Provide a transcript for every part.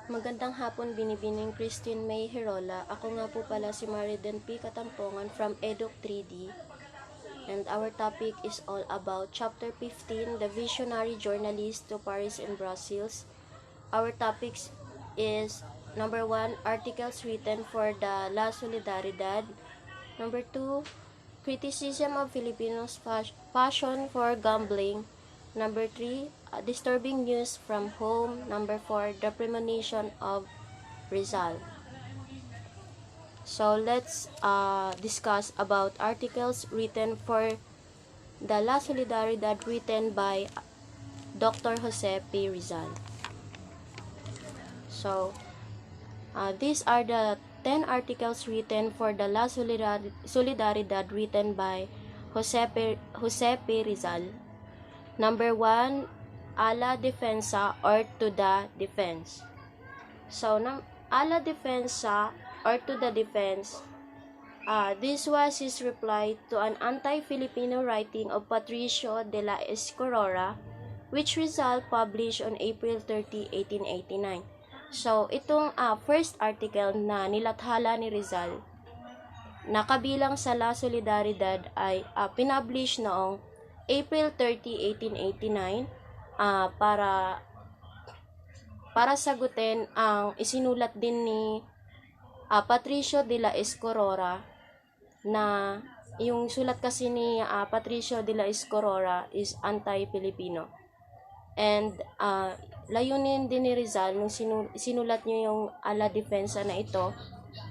Magandang hapon, Binibining Christine May Herola. Ako nga po pala si Mariden P. Katampongan from EDUC 3D. And our topic is all about Chapter 15, The Visionary Journalist to Paris and Brussels. Our topics is number 1, articles written for the La Solidaridad. Number 2, criticism of Filipinos' passion for gambling. Number 3, disturbing news from home. Number 4, the premonition of Rizal. So let's discuss about articles written for the La Solidaridad written by Dr. Jose P. Rizal. So these are the 10 articles written for the La Solidaridad written by Jose P. Rizal. Number 1, a la defensa or to the defense. So, a la defensa or to the defense, this was his reply to an anti-Filipino writing of Patricio de la Escorora, which Rizal published on April 30, 1889. So, itong first article na nilathala ni Rizal, na kabilang sa La Solidaridad ay pinublish noong April 30, 1889 para sagutin ang isinulat din ni Patricio de la Escorora, na yung sulat kasi ni Patricio de la Escorora is anti-Filipino. And layunin din ni Rizal nung sinulat niya yung ala defensa na ito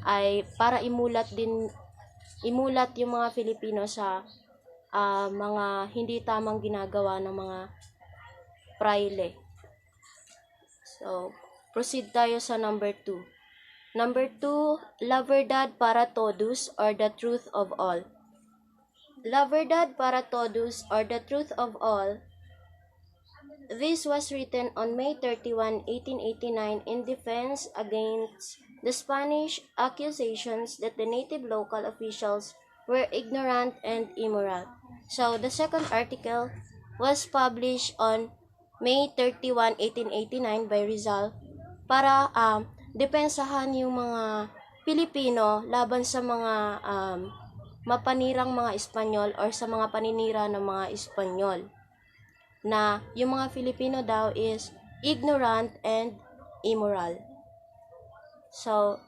ay para imulat yung mga Filipino sa mga hindi tamang ginagawa ng mga praile. So, proceed tayo sa number 2. Number 2, La Verdad para Todos or the Truth of All. La Verdad para Todos or the Truth of All. This was written on May 31, 1889 in defense against the Spanish accusations that the native local officials were ignorant and immoral. So, the second article was published on May 31, 1889 by Rizal para depensahan yung mga Pilipino laban sa mga mapanirang mga Espanyol or sa mga paninira ng mga Espanyol. Na yung mga Filipino daw is ignorant and immoral. So,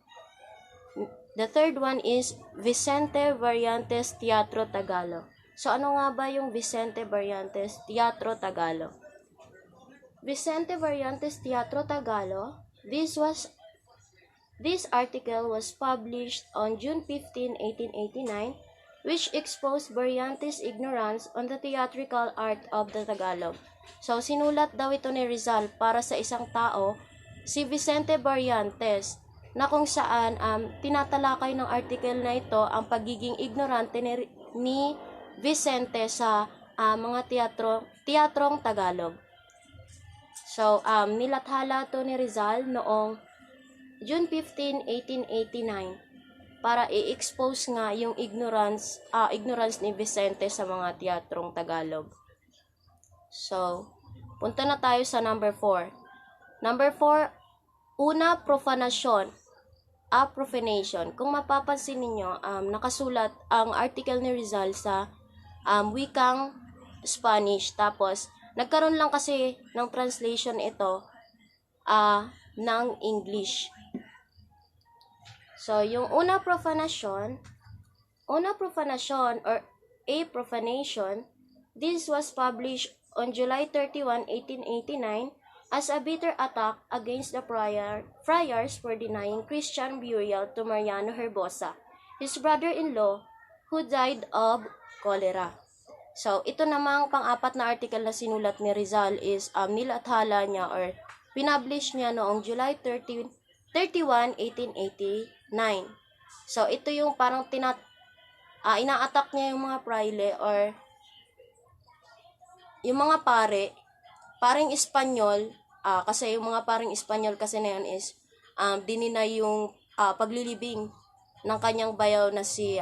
the third one is Vicente Variantes Teatro Tagalog. So, ano nga ba yung Vicente Variantes Teatro Tagalog? Vicente Variantes Teatro Tagalog, this article was published on June 15, 1889, which exposed Variantes' ignorance on the theatrical art of the Tagalog. So, sinulat daw ito ni Rizal para sa isang tao, si Vicente Variantes, na kung saan tinatalakay ng article na ito ang pagiging ignorante ni Vicente sa mga teatrong Tagalog. So, nilathala to ni Rizal noong June 15, 1889 para i-expose nga yung ignorance ni Vicente sa mga teatrong Tagalog. So, punta na tayo sa number 4. Number 4, una, profanasyon. Profanation. Kung mapapansin ninyo, nakasulat ang article ni Rizal sa wikang Spanish. Tapos, nagkaroon lang kasi ng translation ito ng English. So, yung una profanation or a profanation, this was published on July 31, 1889 as a bitter attack against the friars for denying Christian burial to Mariano Herbosa, his brother-in-law, who died of cholera. So, ito namang pang-apat na article na sinulat ni Rizal is nilathala niya or pinublish niya noong July 31, 1889. So, ito yung parang ina-attack niya yung mga praile or yung mga paring Espanyol, kasi yung mga paring Espanyol kasi na yan is dininay yung paglilibing ng kanyang bayaw na si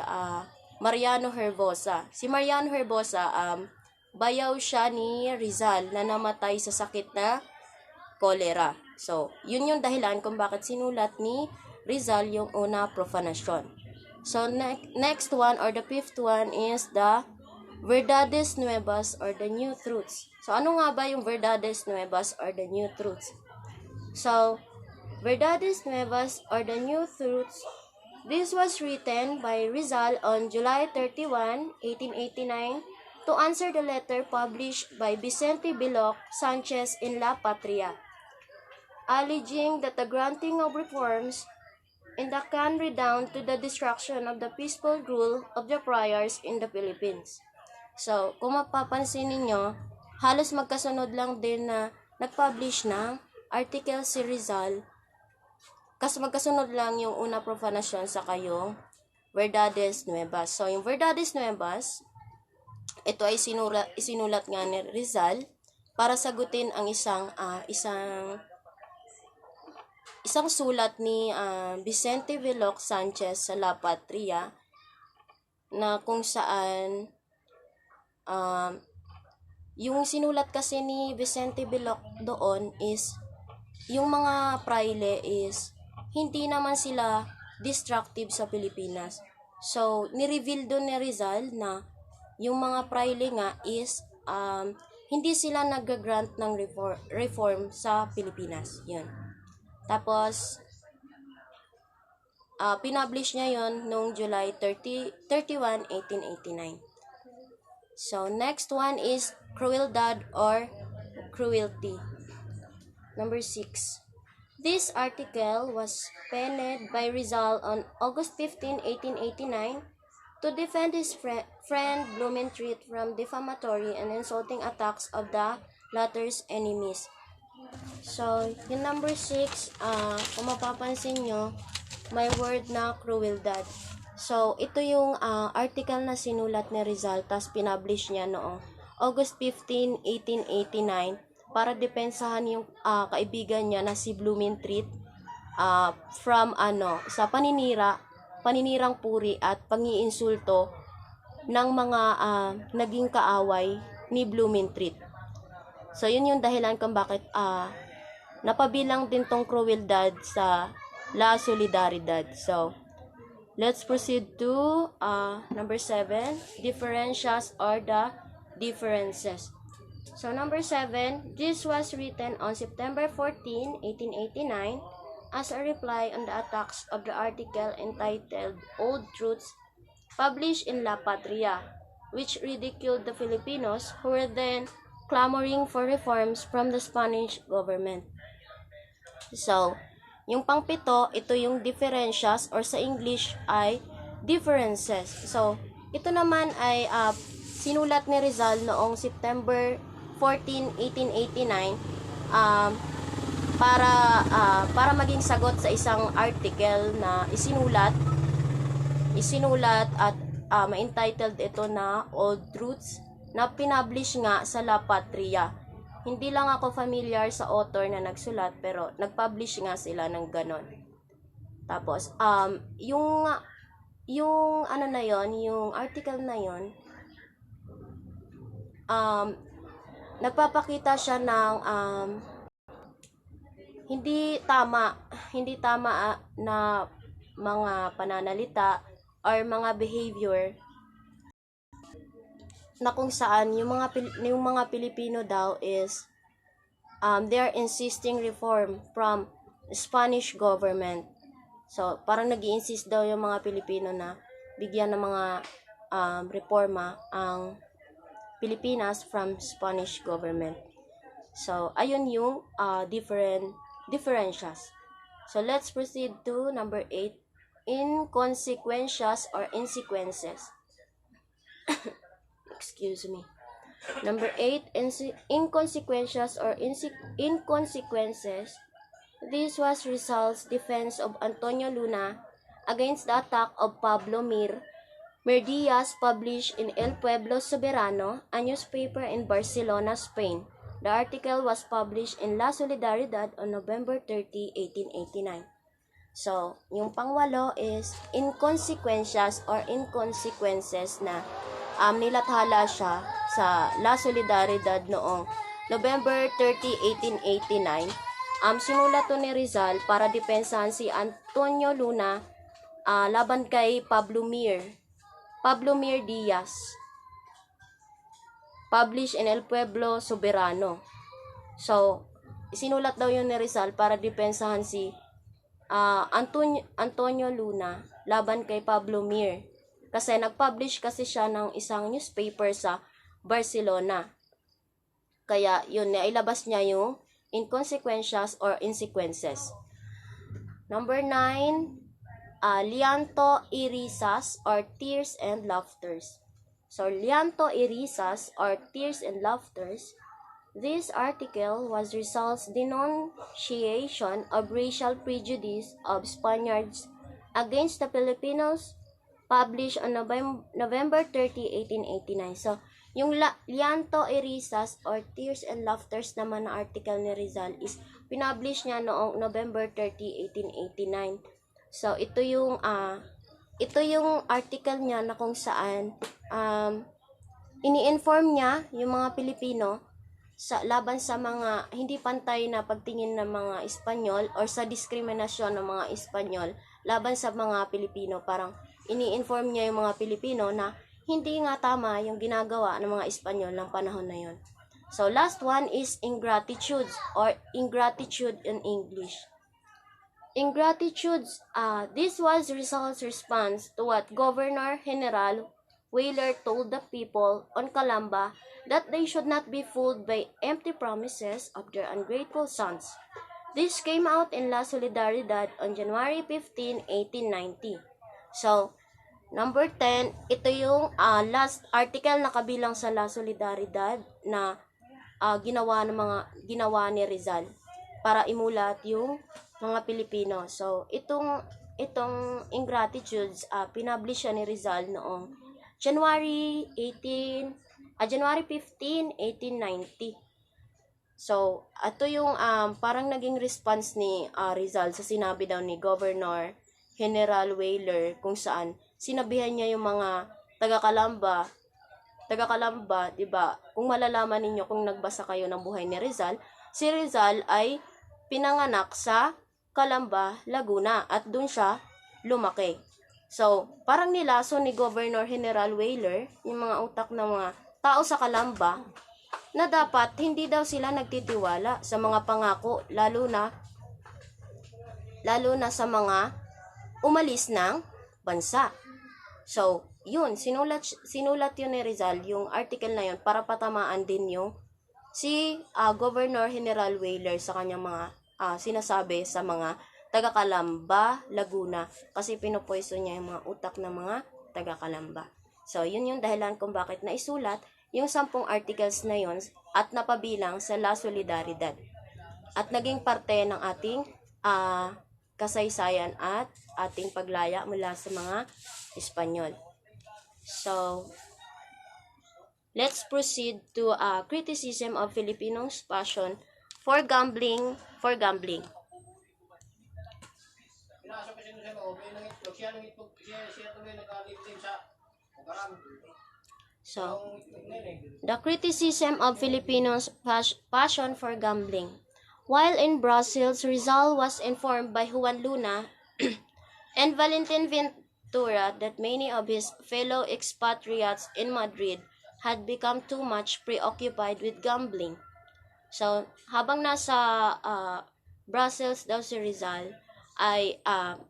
Mariano Herbosa. Si Mariano Herbosa, bayaw siya ni Rizal na namatay sa sakit na cholera. So, yun yung dahilan kung bakit sinulat ni Rizal yung una profanasyon. So, next one or the fifth one is the Verdades Nuevas or the New Truths. So, ano nga ba yung Verdades Nuevas or the New Truths? So, Verdades Nuevas or the New Truths, this was written by Rizal on July 31, 1889 to answer the letter published by Vicente Biloc Sanchez in La Patria, alleging that the granting of reforms in the can redound to the destruction of the peaceful rule of the friars in the Philippines. So, kung mapapansin ninyo, halos magkasunod lang din na nag-publish ng article si Rizal, kasi magkasunod lang yung una profanasyon sa kayong Verdades Nuevas. So, yung Verdades Nuevas, ito ay isinulat nga ni Rizal para sagutin ang isang sulat ni Vicente Biloc Sanchez sa La Patria, na kung saan yung sinulat kasi ni Vicente Biloc doon is yung mga praile is hindi naman sila destructive sa Pilipinas. So, ni-reveal doon ni Rizal na yung mga praile nga is hindi sila nag-grant ng reform sa Pilipinas. Yun. Tapos, pinublish niya yon noong July 31, 1889. So, next one is crueldad or cruelty. Number 6. This article was penned by Rizal on August 15, 1889 to defend his friend Blumentritt from defamatory and insulting attacks of the latter's enemies. So, yung number 6, kung mapapansin nyo, may word na crueldad. So, ito yung article na sinulat ni Rizal, tas pinublish niya noong August 15, 1889 para depensahan yung kaibigan niya na si Blumentritt from sa paninirang puri at pangiinsulto ng mga naging kaaway ni Blumentritt. So, yun yung dahilan kung bakit napabilang din tong crueldad sa La Solidaridad. So, let's proceed to number 7, differentias or the differences. So, number 7, this was written on September 14, 1889 as a reply on the attacks of the article entitled Old Truths published in La Patria, which ridiculed the Filipinos who were then clamoring for reforms from the Spanish government. So, yung pang-pito, ito yung differentias or sa English ay differences. So, ito naman ay sinulat ni Rizal noong September 14, 1889 para maging sagot sa isang article na isinulat at ma-entitled ito na Old Truths na pinublish nga sa La Patria. Hindi lang ako familiar sa author na nagsulat pero nag-publish nga sila ng ganon. Tapos yung ano na yon, yung article na yon, nagpapakita siya ng hindi tama na mga pananalita or mga behavior na kung saan yung mga Pilipino daw is they are insisting reform from Spanish government. So, parang nag-i-insist daw yung mga Pilipino na bigyan ng mga reforma ang Pilipinas from Spanish government. So, ayun yung differentias. So, let's proceed to number 8, inconsequentias or insequences. Excuse me. Number 8, inconsequentias or inconsequences. This was Rizal's defense of Antonio Luna against the attack of Pablo Mir Diaz, published in El Pueblo Soberano, a newspaper in Barcelona, Spain. The article was published in La Solidaridad on November 30, 1889. So, yung pangwalo is inconsequentias or inconsequences na nilathala siya sa La Solidaridad noong November 30, 1889 sinulat to ni Rizal para depensahan si Antonio Luna laban kay Pablo Mir Diaz. Published in El Pueblo Soberano. So, sinulat daw yun ni Rizal para depensahan si Antonio Luna laban kay Pablo Mir. Kasi nag-publish kasi siya ng isang newspaper sa Barcelona. Kaya yun, nailabas niya yung inconsequentials or insequences. Number 9, Llanto y Risas or Tears and Laughters. So, Llanto y Risas or Tears and Laughters. This article was Rizal's denunciation of racial prejudice of Spaniards against the Filipinos, published on November 30, 1889. So, yung Llanto y Risas or Tears and Laughters naman na article ni Rizal is pinublish niya noong November 30, 1889. So, ito yung article niya na kung saan ini-inform niya yung mga Pilipino laban sa mga hindi pantay na pagtingin ng mga Espanyol or sa diskriminasyon ng mga Espanyol laban sa mga Pilipino. Parang ini-inform niya yung mga Pilipino na hindi nga tama yung ginagawa ng mga Espanyol ng panahon na yon. So, last one is ingratitudes or ingratitude in English. Ingratitudes, this was Rizal's response to what Governor General Weyler told the people on Calamba that they should not be fooled by empty promises of their ungrateful sons. This came out in La Solidaridad on January 15, 1890. So, number 10, ito yung last article na kabilang sa La Solidaridad na ginawa ni Rizal para imulat yung mga Pilipino. So, itong ingratitudes, pinublish siya ni Rizal noong January 15, 1890. So, ito yung parang naging response ni Rizal sa sinabi daw ni Governor General Weyler kung saan sinabihan niya yung mga taga-Calamba, 'di ba? Kung malalaman ninyo kung nagbasa kayo ng buhay ni Rizal, si Rizal ay pinanganak sa Calamba, Laguna at doon siya lumaki. So, parang nilaso ni Governor General Weyler yung mga utak ng mga tao sa Calamba na dapat hindi daw sila nagtitiwala sa mga pangako lalo na sa mga umalis ng bansa. So, yun, sinulat yun ni Rizal, yung article na yun, para patamaan din yung si Governor General Weyler sa kanyang mga sinasabi sa mga taga-Calamba, Laguna, kasi pinupoiso niya yung mga utak ng mga taga-Calamba. So, yun yung dahilan kung bakit naisulat yung 10 articles na yun at napabilang sa La Solidaridad. At naging parte ng ating kasaysayan at ating paglaya mula sa mga Espanyol. So, let's proceed to criticism of Filipinos' passion for gambling. So, the criticism of Filipinos' passion for gambling. While in Brussels, Rizal was informed by Juan Luna and Valentin Ventura that many of his fellow expatriates in Madrid had become too much preoccupied with gambling. So, habang nasa Brussels daw si Rizal, ay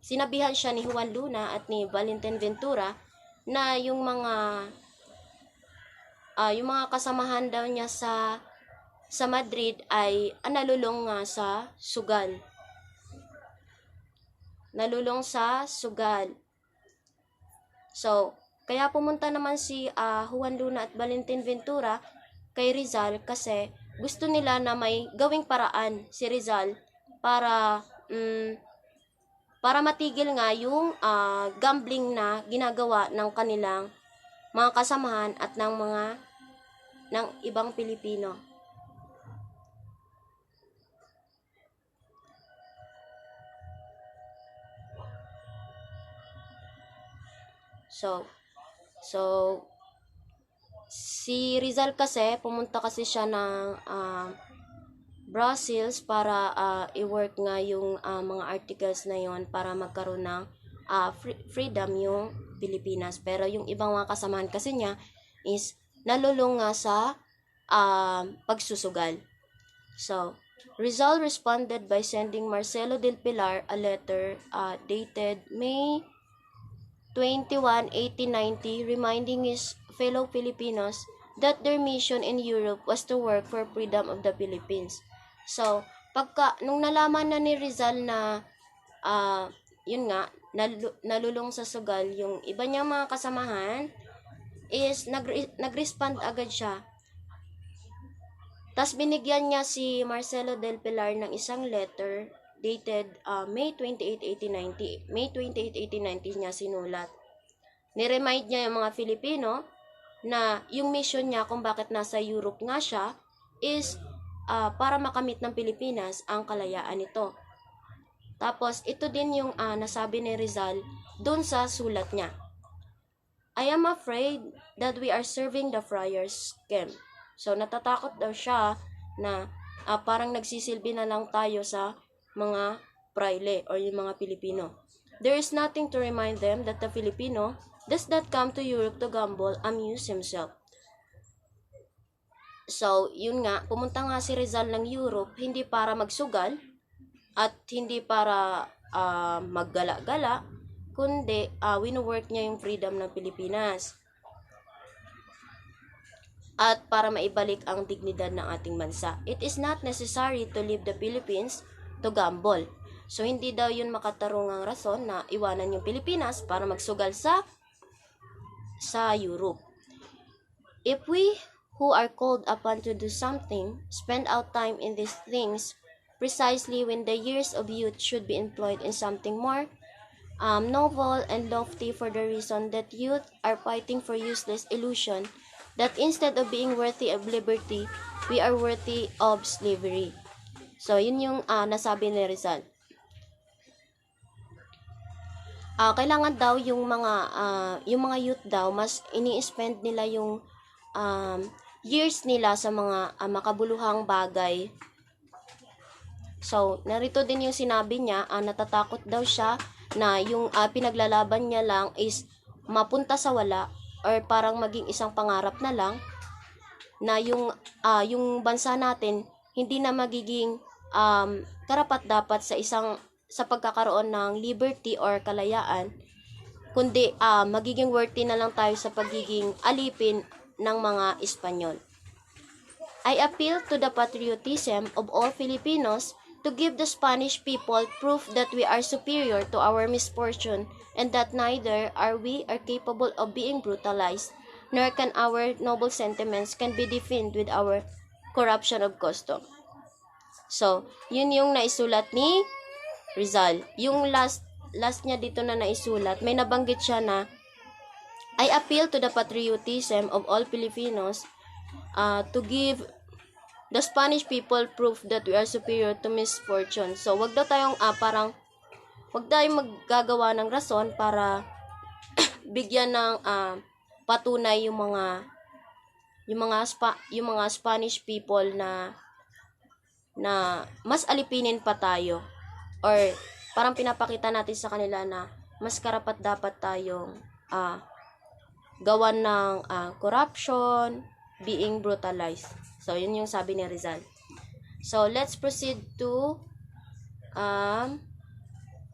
sinabihan siya ni Juan Luna at ni Valentin Ventura na yung mga kasamahan daw niya sa Madrid ay nalulong sa sugal. So, kaya pumunta naman si Juan Luna at Valentin Ventura kay Rizal kasi gusto nila na may gawing paraan si Rizal para matigil nga yung gambling na ginagawa ng kanilang mga kasamahan at ng ibang Pilipino. So si Rizal kasi pumunta kasi siya ng Brussels para i-work nga yung mga articles na yon para magkaroon ng freedom yung Pilipinas. Pero yung ibang mga kasamahan kasi niya is nalulung nga sa pagsusugal. So, Rizal responded by sending Marcelo del Pilar a letter dated May 21, 1890, reminding his fellow Filipinos that their mission in Europe was to work for freedom of the Philippines. So, nung nalaman na ni Rizal na yun nga, nalulong sa sugal yung iba niyang mga kasamahan, is nag-respond agad siya. Tas binigyan niya si Marcelo del Pilar ng isang letter dated May 28, 1890. May 28, 1890 niya sinulat. Niremind niya yung mga Filipino na yung mission niya kung bakit nasa Europe nga siya is para makamit ng Pilipinas ang kalayaan nito. Tapos ito din yung nasabi ni Rizal doon sa sulat niya. I am afraid that we are serving the friars' camp. So, natatakot daw siya na parang nagsisilbi na lang tayo sa mga praile or yung mga Pilipino. There is nothing to remind them that the Filipino does not come to Europe to gamble, amuse himself. So, yun nga, pumunta nga si Rizal ng Europe hindi para magsugal at hindi para maggala-gala, kundi wino-work niya yung freedom ng Pilipinas. At para maibalik ang dignidad ng ating bansa. It is not necessary to leave the Philippines to gamble. So, hindi daw yun makatarungang rason na iwanan yung Pilipinas para magsugal sa Europe. If we who are called upon to do something spend our time in these things precisely when the years of youth should be employed in something more noble and lofty, for the reason that youth are fighting for useless illusion, that instead of being worthy of liberty, we are worthy of slavery. So, yun yung nasabi ni Rizal. Kailangan daw yung mga youth daw, mas ini-spend nila yung years nila sa mga makabuluhang bagay. So, narito din yung sinabi niya, natatakot daw siya na yung pinaglalaban niya lang is mapunta sa wala, or parang maging isang pangarap na lang na yung bansa natin hindi na magiging karapat-dapat sa pagkakaroon ng liberty or kalayaan, kundi magiging worthy na lang tayo sa pagiging alipin ng mga Espanyol. I appeal to the patriotism of all Filipinos to give the Spanish people proof that we are superior to our misfortune, and that neither are we capable of being brutalized, nor can our noble sentiments can be defined with our corruption of custom. So, yun yung naisulat ni Rizal. Yung last niya dito na naisulat, may nabanggit siya na I appeal to the patriotism of all Filipinos to give the Spanish people proof that we are superior to misfortune. So, wag daw tayong wag tayong maggagawa ng rason para bigyan ng patunay yung mga Spanish people na mas alipinin pa tayo, or parang pinapakita natin sa kanila na mas karapat dapat tayong gawan ng corruption, being brutalized. So, yun yung sabi ni Rizal. So, let's proceed to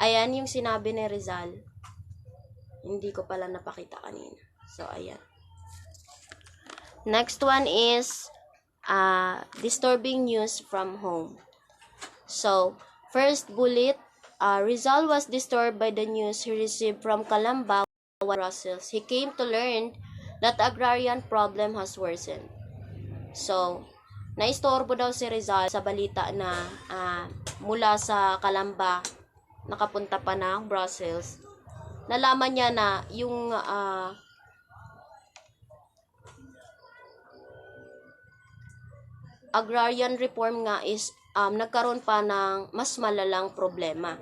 ayan yung sinabi ni Rizal. Hindi ko pala napakita kanina. So, ayan. Next one is disturbing news from home. So, first bullet, Rizal was disturbed by the news he received from Calamba, Brussels. He came to learn that agrarian problem has worsened. So, naistorbo daw si Rizal sa balita na mula sa Calamba, nakapunta pa ng Brussels. Nalaman niya na yung agrarian reform nga is nagkaroon pa ng mas malalang problema.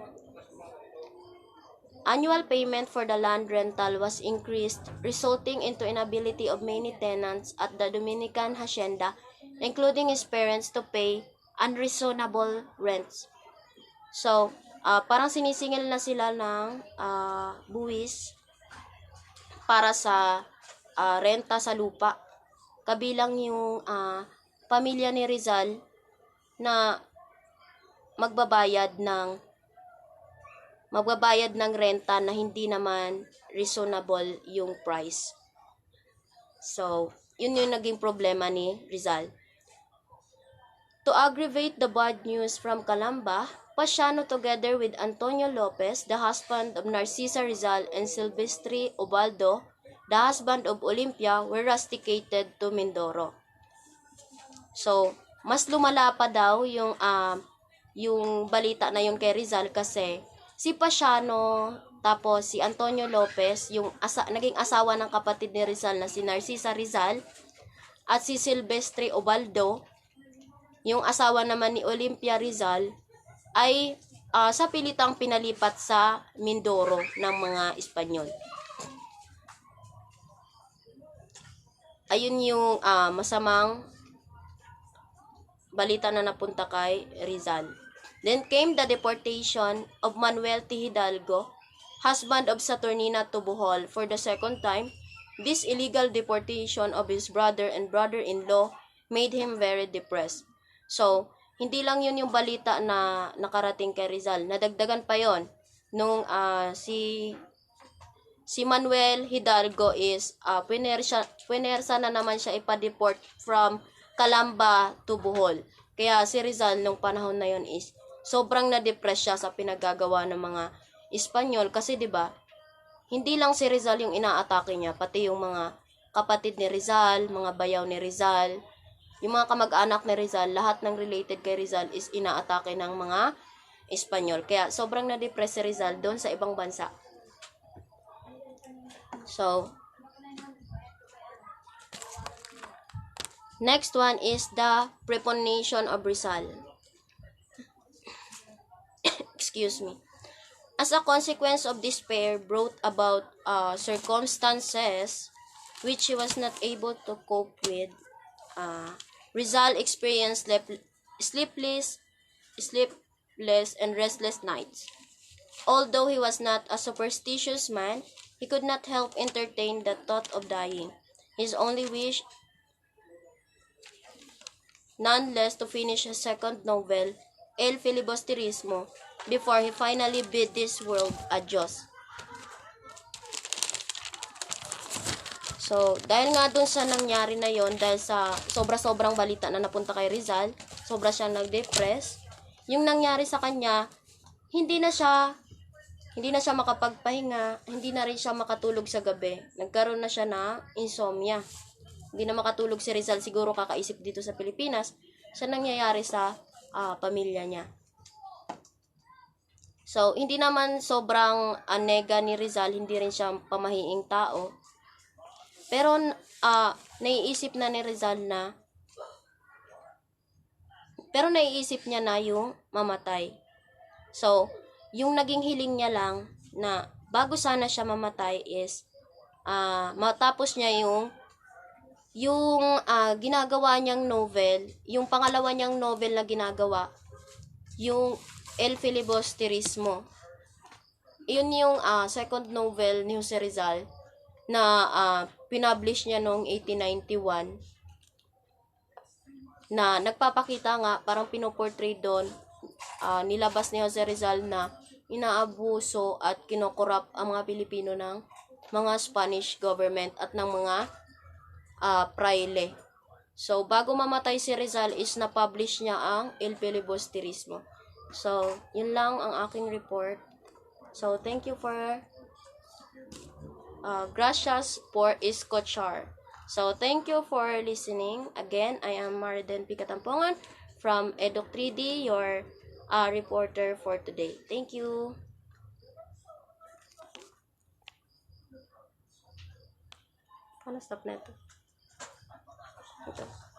Annual payment for the land rental was increased, resulting into inability of many tenants at the Dominican hacienda, including his parents, to pay unreasonable rents. So, parang sinisingil na sila ng buwis para sa renta sa lupa. Kabilang yung pamilya ni Rizal na magbabayad ng renta na hindi naman reasonable yung price. So, yun yung naging problema ni Rizal. To aggravate the bad news from Calamba, Pasiano together with Antonio Lopez, the husband of Narcisa Rizal, and Silvestre Ubaldo, the husband of Olympia, were rusticated to Mindoro. So, mas lumala pa daw yung balita na yun kay Rizal kasi si Pasiano tapos si Antonio Lopez, yung naging asawa ng kapatid ni Rizal na si Narcisa Rizal, at si Silvestre Ubaldo, yung asawa naman ni Olympia Rizal, ay sa pilitang pinalipat sa Mindoro ng mga Espanyol. Ayun yung masamang balita na napunta kay Rizal. Then came the deportation of Manuel T. Hidalgo, husband of Saturnina to Bohol, for the second time. This illegal deportation of his brother and brother-in-law made him very depressed. So, hindi lang yun yung balita na nakarating kay Rizal. Nadagdagan pa yon nung si Manuel Hidalgo is punersa na naman siya ipa-deport from Calamba to Bohol. Kaya si Rizal nung panahon na yon is sobrang na-depress siya sa pinagagawa ng mga Espanyol kasi 'di ba? Hindi lang si Rizal yung inaatake niya, pati yung mga kapatid ni Rizal, mga bayaw ni Rizal, yung mga kamag-anak ni Rizal, lahat ng related kay Rizal is inaatake ng mga Espanyol. Kaya sobrang na-depress si Rizal doon sa ibang bansa. So, next one is the preponation of Rizal. Excuse me. As a consequence of despair brought about circumstances which he was not able to cope with, Rizal experienced sleepless and restless nights. Although he was not a superstitious man, he could not help entertain the thought of dying. His only wish, none less, to finish his second novel, El Filibusterismo, before he finally bid this world adios. So, dahil nga dun sa nangyari na yon, dahil sa sobra-sobrang balita na napunta kay Rizal, sobra siyang nag-depress, yung nangyari sa kanya, hindi na siya makapagpahinga, hindi na rin siya makatulog sa gabi. Nagkaroon na siya na insomnia. Hindi na makatulog si Rizal, siguro kakaisip dito sa Pilipinas, sa nangyayari sa pamilya niya. So, hindi naman sobrang nega ni Rizal, hindi rin siya pamahiing tao. Pero, naiisip niya na yung mamatay. So, yung naging hiling niya lang na bago sana siya mamatay is matapos niya yung ginagawa niyang novel, yung pangalawa niyang novel na ginagawa, yung El Filibusterismo. Yun yung second novel ni Jose Rizal na pinublish niya noong 1891, na nagpapakita nga, parang pinoportray doon, nilabas ni Jose Rizal na inaabuso at kinokorrupt ang mga Pilipino ng mga Spanish government at ng mga praile. So, bago mamatay si Rizal is na-publish niya ang El Filibusterismo. So, yun lang ang aking report. So, thank you for gracias por escuchar. So, thank you for listening. Again, I am Mariden P. Katampongan from Eduk 3D, your reporter for today. Thank you. Paano stop na ito? Ito.